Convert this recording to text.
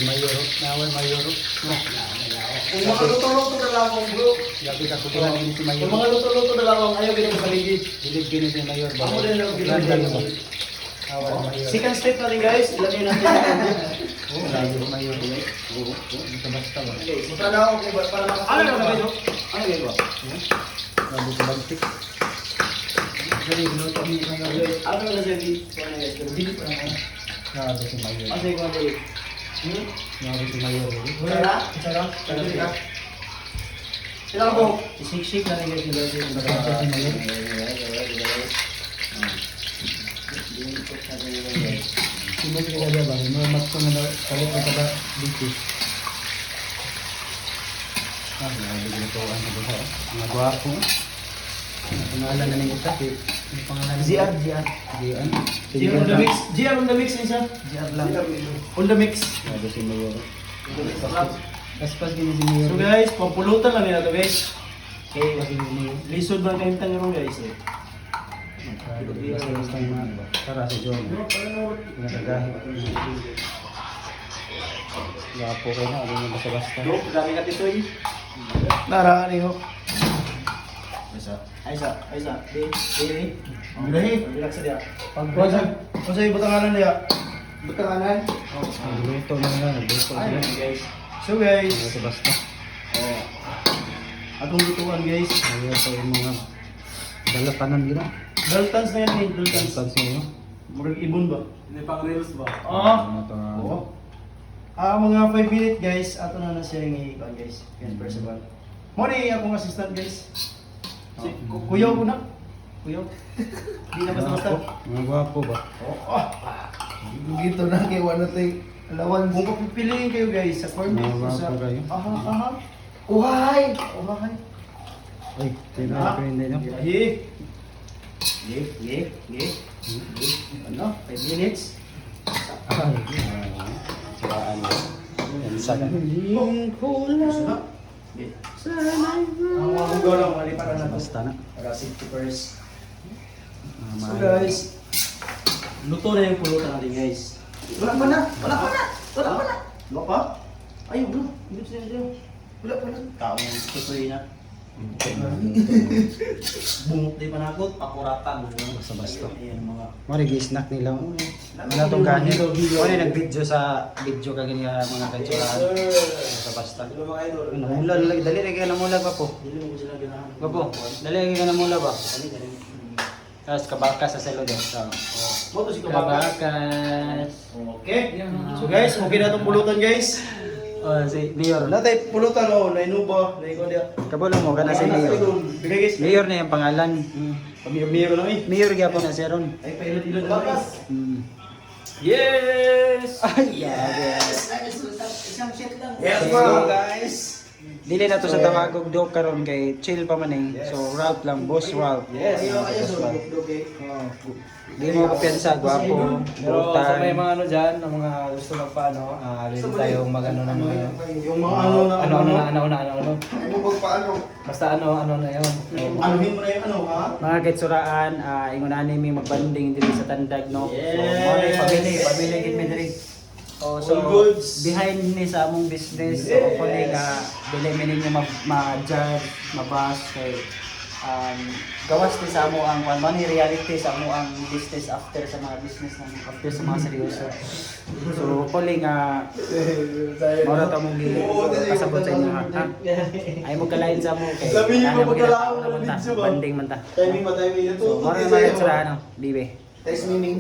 Mayoro, nawan mayoro. Kung mga luto-luto na lamang bro. Gabi ka kutihan ini si Kung Mayor. mga luto-luto na lamang ayaw ganyan sa paligid. Dilig gini si Mayor. Ako din lang Yan ginagawa. ba? Awan Mayor. Second step natin guys, ilagay natin Oh, lagi Mayor guys. Oo, basta ba. Okay, punta na ako kay para makakita. Ano na ba? Ano ba? Lagi sa bantik. Jadi luto ni Mayor. Ano na siya di? Ano guys, pero dili pa naman. Grabe si Mayor. Ano ko na dili? Grabe si Mayor. Sara? Sara? Sara? Sila ko. Isik-sik na guys ni guys. Grabe si Mayor. Sino sila dia ba? Mas ko na kalit na kada dito. Grabe dito ang buha. Mga gwapo. Pangalan na ning utak eh. Ang pangalan GR. GR GR on the mix niya siya. GR lang. On the mix. Grabe si Mayor. Paspas gini si Mayor. So guys, pampulutan lang nila to guys. Okay, Paspas gini si Mayor. lisod ba kayo tanong guys eh. Basta mga tara si John. Nagagahi. Gapo kayo na, ano yung basta-basta. Bro, dami ka titoy. Narani ho. Aysa. Di. Bilahi. Relax dia. Kung sa butanganan dia. Butanganan. Nagluto na nga, nagluto Ayun sila. guys. So guys, Basta-basta. oh. Atong lutuan guys. Ayaw pa yung mga dalapanan gina. Daltons na yan eh, daltons. Pag siya. Murag ibon ba? Hindi pang reels ba? Ano ito nga. Oo. Mga 5 minutes guys, ato na siya yung i-ikan guys. Yan, Percival. Muna akong assistant guys. Si Kuyaw ko na. Kuyaw. Di na basta-basta. Mga gwapo ba? Gito na kay wala tay alawan. Kung papipiliin kayo guys sa corn beef Mga o sa... gwapo kayo. Aha. Uhay! Ay, pinaka-prende nyo. Ye. Ano? 5 minutes. Ay, siraan mo. Yan sa kan. Ang mga hugaw lang, maliparan na to. Basta na. Para safety first. So Mga guys, luto na yung pulutan natin guys. Wala pa na. Wala pa? Ayun bro, hindi siya. Wala pa na. Taong tutoy na. Bungot din panakot, pakuratan. Basta-basta. Ayan mga... Marigi snack nila. Wala tong kanin. Wala nag-video sa video ka ganyan mga kantsurahan. Basta-basta. Ano mga idol? Namula, dali rin kayo namula ba po? Dili mo sila ganahan. Ba po? Dali rin kayo namula ba? Dali. Tapos kabaka sa selo doon. So, Moto si Kabaka. kabakas. Okay. So guys, okay na itong pulutan guys. Oh, si Mayor. Natay pulutan o, nainuba, naiko dia. Kabalo mo, kana si Mayor. Bigay guys. Mayor na yung pangalan. Pamiyero na eh. Mayor gyapon na siya ron. Ay, pailan-ilan na guys. Yes! Ay, yes. Yes, Let's go, guys. Dili na to sa tawagog do karon kay chill pa man eh. So Ralph lang, boss Ralph. Yes, ayun, Boss Ralph. okay. Di mo kapiyansa, gwapo, Pero sa may brutal. mga ano dyan, ang mga gusto magpaano, ready tayong mag-ano ng mga Yung mga ano na ano. Ano paano? Basta ano na yun. Anuhin mo na yung ano ha? Mga kitsuraan, ingon ani mi magbanding diri sa Tandag no. Yes. So mo na pamilya gid mi diri. Oh, so All goods. behind ni sa among business, so hopefully nga dili mi ninyo ma-judge, mabas kay gawas ni sa amo ang kwan man ni reality sa amo ang business after sa mga business na after sa mga seryoso. So hopefully nga mora ta mong kasabot sa inyo ha. Ay mo kalain sa mo kay Sabi niyo ano, pa magkalaon ano ng man ta, video ba? banding man ta. Timing ito. So mora naman sa ano, bibe. Test meaning.